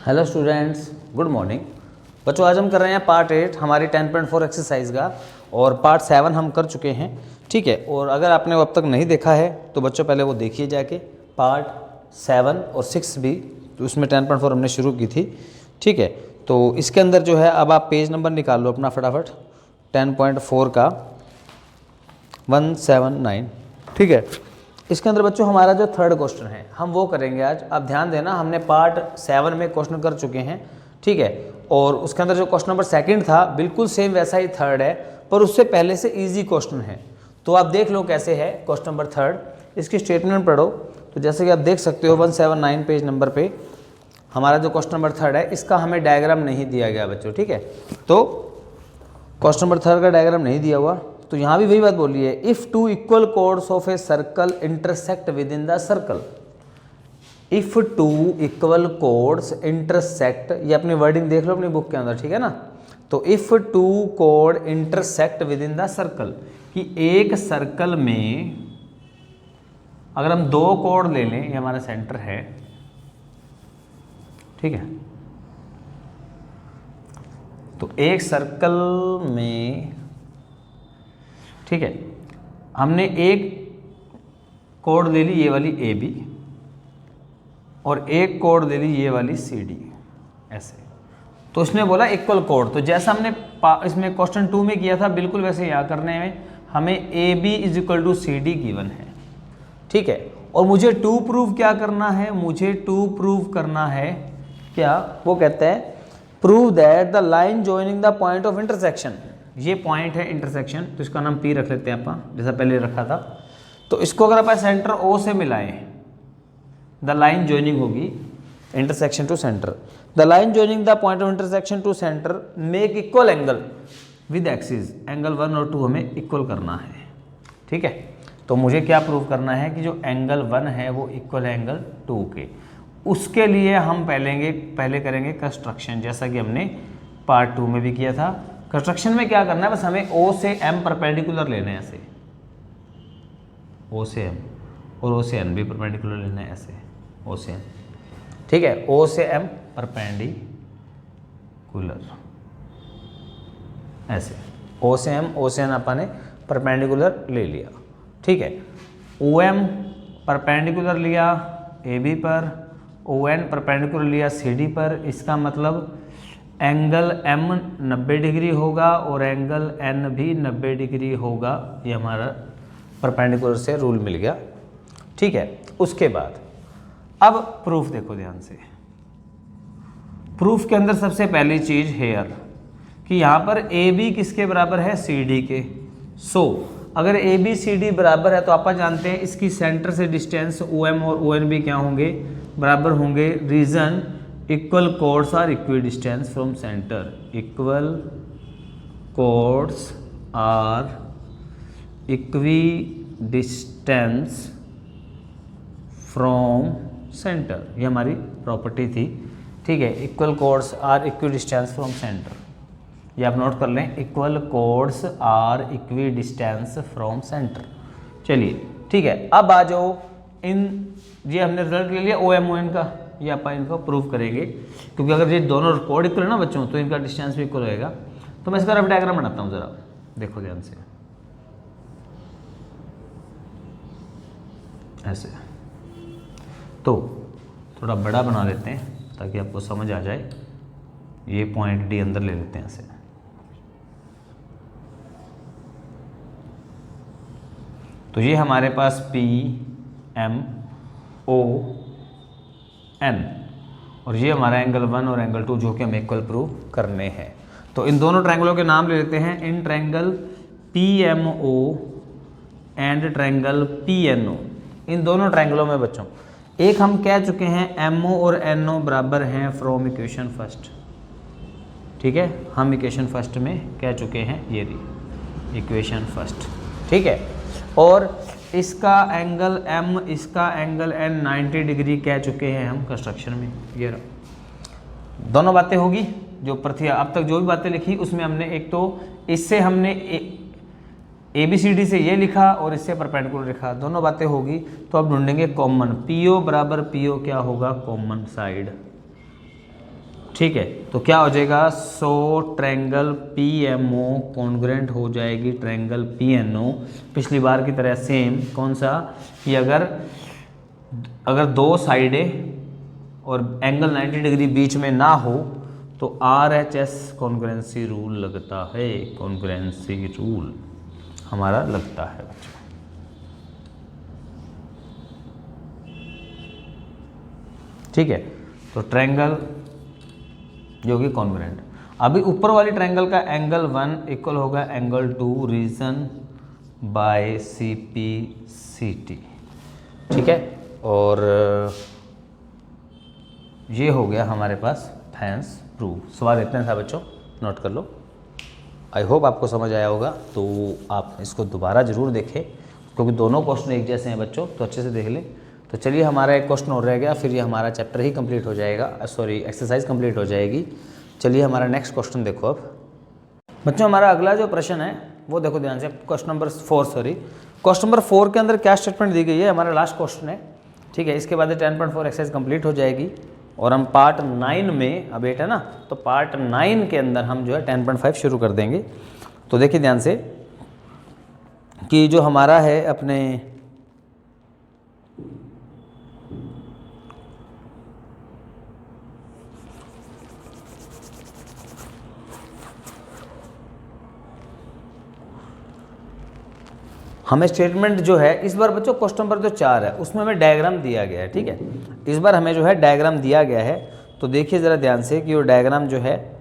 Hello students, good morning. बच्चों, आज हम कर रहे हैं पार्ट 8 हमारी 10.4 एक्सरसाइज का, और पार्ट 7 हम कर चुके हैं। ठीक है, और अगर आपने वो अब तक नहीं देखा है तो बच्चों पहले वो देखिए जाके, पार्ट 7 और 6 भी, तो उसमें 10.4 हमने शुरू की थी। ठीक है, तो इसके अंदर जो है, अब आप पेज नंबर निकाल लो अपना फटाफट, 10.4 का 179। ठीक है, इसके अंदर बच्चों हमारा जो थर्ड क्वेश्चन है हम वो करेंगे आज। आप ध्यान देना, हमने पार्ट 7 में क्वेश्चन कर चुके हैं। ठीक है, और उसके अंदर जो क्वेश्चन नंबर सेकंड था बिल्कुल सेम वैसा ही थर्ड है, पर उससे पहले से इजी क्वेश्चन है। तो आप देख लो कैसे है क्वेश्चन नंबर थर्ड। इसकी स्टेटमेंट पढ़ो, तो जैसे कि आप देख सकते हो 179 पेज नंबर पे हमारा जो क्वेश्चन नंबर थर्ड है, इसका हमें डायग्राम नहीं दिया गया बच्चों। ठीक है, तो क्वेश्चन नंबर थर्ड का डायग्राम नहीं दिया हुआ, तो यहाँ भी वही बात बोली है, if two equal chords of a circle intersect with in the circle. If two equal chords intersect, ये अपनी वर्डिंग देख लो अपनी बुक के अंदर, ठीक है ना। तो if two code intersect with in the circle, कि एक सर्कल में अगर हम दो कोड ले लें, ये हमारा सेंटर है, ठीक है, तो एक सर्कल में, ठीक है, हमने एक कोड ले ली ये वाली ए बी, और एक कोड ले ली ये वाली सी डी, ऐसे। तो इसने बोला इक्वल कोड, तो जैसा हमने इसमें क्वेश्चन 2 में किया था बिल्कुल वैसे यहाँ करने में हमें A B is equal to C D given है। ठीक है, और मुझे 2 प्रूव क्या करना है, मुझे 2 प्रूव करना है क्या, वो कहते हैं prove that the line joining the point of intersection, ये पॉइंट है इंटरसेक्शन, तो इसका नाम पी रख लेते हैं अपन, जैसा पहले रखा था। तो इसको अगर अपन सेंटर ओ से मिलाएं, द लाइन जॉइनिंग होगी intersection to centre, the line joining the point of intersection to centre make equal angle with axis, angle 1 और 2 हमें इक्वल करना है। ठीक है, तो मुझे क्या प्रूव करना है कि जो एंगल 1 है वो इक्वल है एंगल 2 के। उसके लिए हम पहले करेंगे कंस्ट्रक्शन, जैसा कि हमने पार्ट 2 में भी किया था। कंस्ट्रक्शन में क्या करना है, बस हमें O से M परपेंडिकुलर लेने हैं ऐसे, O से M, और O से N भी परपेंडिकुलर लेना है ऐसे, O से N। ठीक है, O से M परपेंडिकुलर ऐसे, O से M, O से N अपन ने परपेंडिकुलर ले लिया। ठीक है, OM परपेंडिकुलर लिया AB पर, ON परपेंडिकुलर लिया CD पर। इसका मतलब एंगल M 90 डिग्री होगा और एंगल N भी 90 डिग्री होगा, ये हमारा परपेंडिकुलर से रूल मिल गया। ठीक है, उसके बाद अब प्रूफ देखो ध्यान से। प्रूफ के अंदर सबसे पहली चीज हेयर, कि यहाँ पर AB किसके बराबर है, CD के। अगर ABCD बराबर है तो आप जानते हैं इसकी सेंटर से डिस्टेंस OM और ON भी क्या होंगे, बराबर होंगे। Reason equal chords are equidistance from centre, equal chords are equidistance from centre, ये हमारी प्रॉपर्टी थी। ठीक है, equal chords are equidistance from centre, ये आप नोट कर लें, equal chords are equidistance from centre. चलिए ठीक है, अब आ जाओ ये हमने रिजल्ट ले लिया OM ON का, ये आप इनको प्रूव करेंगे, क्योंकि अगर ये दोनों कोड इक्वल है ना बच्चों, तो इनका डिस्टेंस भी इक्वल रहेगा। तो मैं इसका रफ डायग्राम बनाता हूँ, जरा देखो ध्यान से, ऐसे। तो थोड़ा बड़ा बना लेते हैं ताकि आपको समझ आ जाए। ये पॉइंट D अंदर ले लेते हैं ऐसे, तो ये हमारे पास P M O N, और ये हमारा एंगल 1 और एंगल 2 जो कि हमें इक्वल प्रूव करने हैं। तो इन दोनों ट्रायंगलों के नाम ले लेते हैं, in triangle PMO and triangle PNO। इन दोनों ट्रायंगलों में बच्चों एक हम कह चुके हैं MO और NO बराबर हैं फ्रॉम इक्वेशन फर्स्ट। ठीक है, हम इक्वेशन फर्स्ट में कह चुके हैं, ये रही इक्वेशन फर्स्ट। ठीक है, और इसका एंगल M, इसका एंगल N 90 डिग्री कह चुके हैं हम कंस्ट्रक्शन में। ये दोनों बातें होगी जो अब तक जो भी बातें लिखी उसमें हमने एक तो इससे हमने ABCD से ये लिखा और इससे परपेंडिकुलर लिखा, दोनों बातें होगी। तो अब ढूंढेंगे कॉमन, PO बराबर PO क्या होगा, कॉमन साइड। ठीक है, तो क्या हो जाएगा, सो ट्रायंगल PMO कॉन्ग्रुएंट हो जाएगी ट्रायंगल PNO। पिछली बार की तरह सेम, कौन सा, कि अगर दो साइडें और एंगल 90 डिग्री बीच में ना हो तो RHS कॉन्ग्रुएंसी रूल लगता है, कॉन्ग्रुएंसी रूल हमारा लगता है बच्चों। ठीक है, तो ट्रायंगल जो कि कॉन्ग्रुएंट। अभी ऊपर वाली ट्रायंगल का एंगल 1 इक्वल होगा एंगल 2 रीजन बाय CPCT। ठीक है, और ये हो गया हमारे पास फैंस प्रूफ। सवाल इतने था बच्चों, नोट कर लो। आई होप आपको समझ आया होगा, तो आप इसको दोबारा ज़रूर देखें क्योंकि दोनों क्वेश्चन एक जैसे हैं बच्चों, तो अच्छे से देख लें। तो चलिए, हमारा एक क्वेश्चन और रह गया, फिर ये हमारा चैप्टर ही कंप्लीट हो जाएगा, सॉरी एक्सरसाइज कंप्लीट हो जाएगी। चलिए हमारा नेक्स्ट क्वेश्चन देखो। अब बच्चों हमारा अगला जो प्रश्न है वो देखो ध्यान से, क्वेश्चन नंबर 4 के अंदर क्या स्टेटमेंट दी गई है, हमारा लास्ट क्वेश्चन है। ठीक है, इसके बाद 10.4 एक्सरसाइज कंप्लीट हो जाएगी और हम पार्ट 9 में, अब 8 है ना, तो पार्ट 9 के अंदर हम जो है 10.5 शुरू कर देंगे। तो देखिए ध्यान से कि जो हमारा है अपने हमें स्टेटमेंट जो है इस बार बच्चों क्वेश्चन नंबर जो 4 है उसमें हमें डायग्राम दिया गया है। ठीक है, इस बार हमें जो है डायग्राम दिया गया है, तो देखिए ज़रा ध्यान से कि वो डायग्राम जो है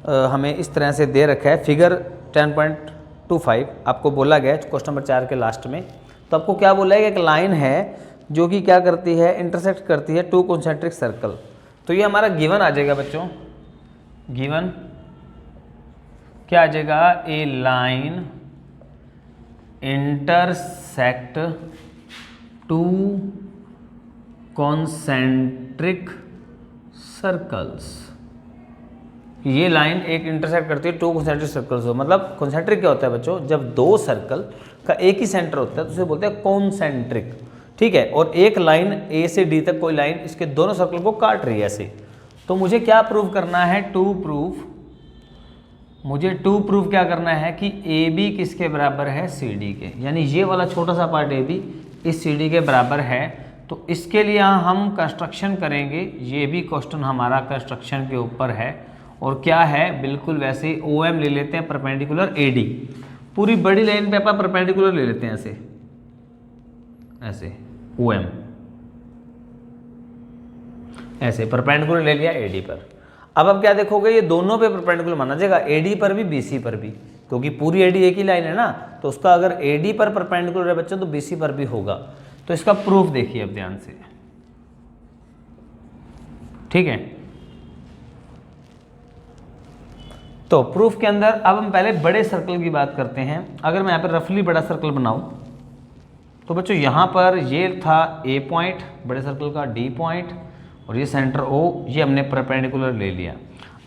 हमें इस तरह से दे रखा है। फिगर 10.25 आपको बोला गया है क्वेश्चन नंबर 4 के लास्ट में। तो आपको क्या बोला है कि एक लाइन है जो कि क्या करती है, इंटरसेक्ट करती है 2 कॉन्सेंट्रिक सर्कल। तो ये हमारा गिवन आ जाएगा बच्चों, गिवन क्या आ जाएगा, ए लाइन इंटरसेक्ट 2 कॉन्सेंट्रिक सर्कल्स। ये लाइन एक इंटरसेक्ट करती है 2 कॉन्सेंट्रिक सर्कल्स। मतलब कॉन्सेंट्रिक क्या होता है बच्चों, जब 2 सर्कल का एक ही सेंटर होता है तो उसे बोलते हैं कॉन्सेंट्रिक। ठीक है, और एक लाइन A से D तक कोई लाइन इसके दोनों सर्कल को काट रही है ऐसे। तो मुझे क्या प्रूव करना है, मुझे टू प्रूफ क्या करना है कि AB किसके बराबर है, CD के, यानी ये वाला छोटा सा पार्ट AB इस CD के बराबर है। तो इसके लिए हम कंस्ट्रक्शन करेंगे, ये भी क्वेश्चन हमारा कंस्ट्रक्शन के ऊपर है। और क्या है, बिल्कुल वैसे ही OM ले लेते हैं परपेंडिकुलर AD। पूरी बड़ी लाइन पे अपन परपेंडिकुलर ले लेते हैं ऐसे ऐसे, OM ऐसे परपेंडिकुलर ले लिया AD पर। अब क्या देखोगे, ये दोनों पे परपेंडिकुलर माना जाएगा, AD पर भी BC पर भी, क्योंकि पूरी AD एक ही लाइन है ना। तो उसका अगर AD पर परपेंडिकुलर है बच्चों तो BC पर भी होगा। तो इसका प्रूफ देखिए अब ध्यान से। ठीक है, तो प्रूफ के अंदर अब हम पहले बड़े सर्कल की बात करते हैं। अगर मैं यहाँ पर रफली बड़ा सर्कल बनाऊं तो बच्चों यहाँ पर ये था A पॉइंट बड़े सर्कल का, D पॉइंट और ये सेंटर O, ये हमने परपेंडिकुलर ले लिया।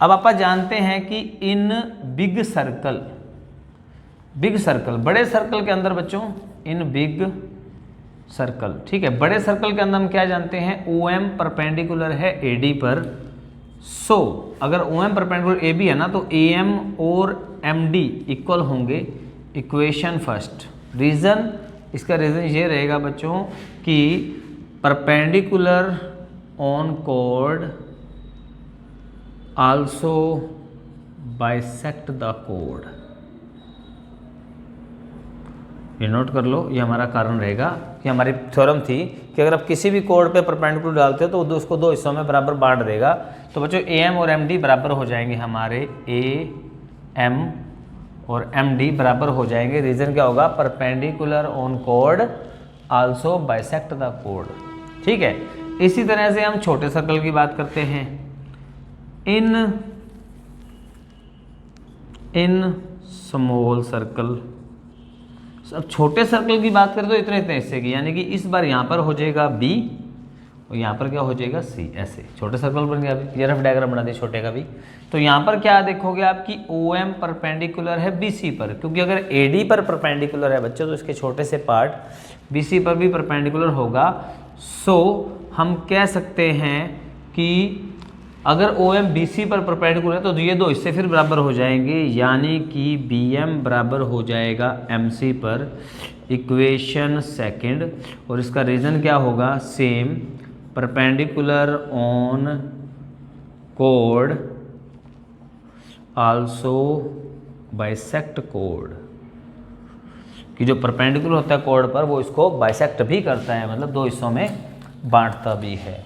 अब आप जानते हैं कि इन बिग सर्कल बड़े सर्कल के अंदर बच्चों, इन बिग सर्कल, ठीक है, बड़े सर्कल के अंदर हम क्या जानते हैं, OM परपेंडिकुलर है AD पर। सो अगर OM परपेंडिकुलर AB है ना तो AM और MD इक्वल होंगे, इक्वेशन फर्स्ट। रीज़न, इसका रीज़न ये रहेगा बच्चों कि perpendicular on code also bisect the code. ये नोट कर लो, ये हमारा कारण रहेगा कि हमारी थ्योरम थी कि अगर आप किसी भी कोड पे परपेंडिकुलर डालते हो तो उसको 2 हिस्सों में बराबर बांट देगा। तो बच्चों AM और MD बराबर हो जाएंगे, हमारे AM और MD बराबर हो जाएंगे। रीज़न क्या होगा, perpendicular on code also bisect the code. ठीक है, इसी तरह से हम छोटे सर्कल की बात करते हैं। इन स्मॉल सर्कल, अब छोटे सर्कल की बात करें तो इतने इतने हिस्से की, यानी कि इस बार यहाँ पर हो जाएगा B और यहाँ पर क्या हो जाएगा C। ऐसे छोटे सर्कल बन गया। ये रफ डायग्राम बना दिया छोटे का भी। तो यहाँ पर क्या देखोगे आपकी OM परपेंडिकुलर है BC पर, क्योंकि अगर AD पर परपेंडिकुलर है बच्चों तो इसके छोटे से पार्ट BC पर भी परपेंडिकुलर होगा। सो हम कह सकते हैं कि अगर ओ एम बी सी पर परपेंडिकुलर है तो ये दो इससे फिर बराबर हो जाएंगे, यानी कि बी एम बराबर हो जाएगा एम सी पर। इक्वेशन सेकंड, और इसका रीज़न क्या होगा, same perpendicular on code also bisect code, कि जो परपेंडिकुलर होता है कोड पर वो इसको बाइसेक्ट भी करता है, मतलब दो हिस्सों में बांटता भी है।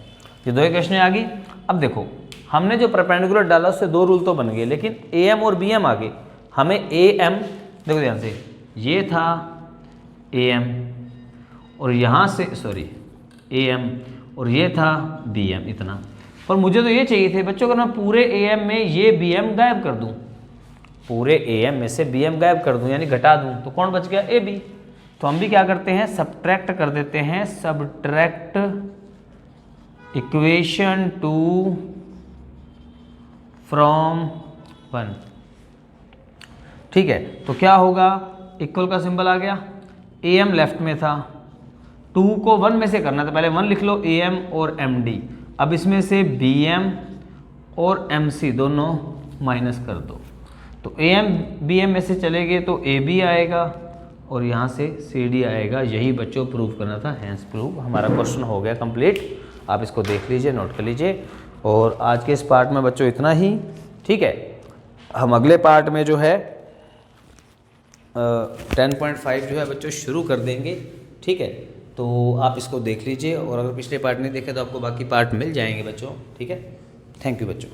ये दो इक्वेशन आ गई। अब देखो हमने जो परपेंडिकुलर डाला उससे दो रूल तो बन गए, लेकिन ए एम और बी एम आ गए। हमें ए एम, देखो ध्यान से, ये था ए एम और यहाँ से सॉरी ए एम और ये था बी एम, इतना। पर मुझे तो ये चाहिए थे बच्चों, अगर मैं पूरे ए एम में ये बी एम गायब कर दूँ, पूरे ए एम में से बी एम गायब कर दूँ यानी घटा दूँ, तो कौन बच गया, ए बी। तो हम भी क्या करते हैं, सब्ट्रैक्ट कर देते हैं, सब्ट्रैक्ट इक्वेशन 2 फ्रॉम 1। ठीक है, तो क्या होगा, इक्वल का सिंबल आ गया, ए एम लेफ्ट में था, 2 को 1 में से करना था, पहले 1 लिख लो, ए एम और एम डी। अब इसमें से बी एम और एम सी दोनों माइनस कर दो, तो ए एम बी एम में से चले गए तो ए बी आएगा और यहाँ से सी डी आएगा। यही बच्चों प्रूव करना था, हैंस प्रूव। हमारा क्वेश्चन हो गया कंप्लीट। आप इसको देख लीजिए, नोट कर लीजिए। और आज के इस पार्ट में बच्चों इतना ही, ठीक है। हम अगले पार्ट में जो है 10.5 जो है बच्चों शुरू कर देंगे, ठीक है। तो आप इसको देख लीजिए, और अगर पिछले पार्ट नहीं देखे तो आपको बाकी पार्ट मिल जाएंगे बच्चों, ठीक है। थैंक यू बच्चों।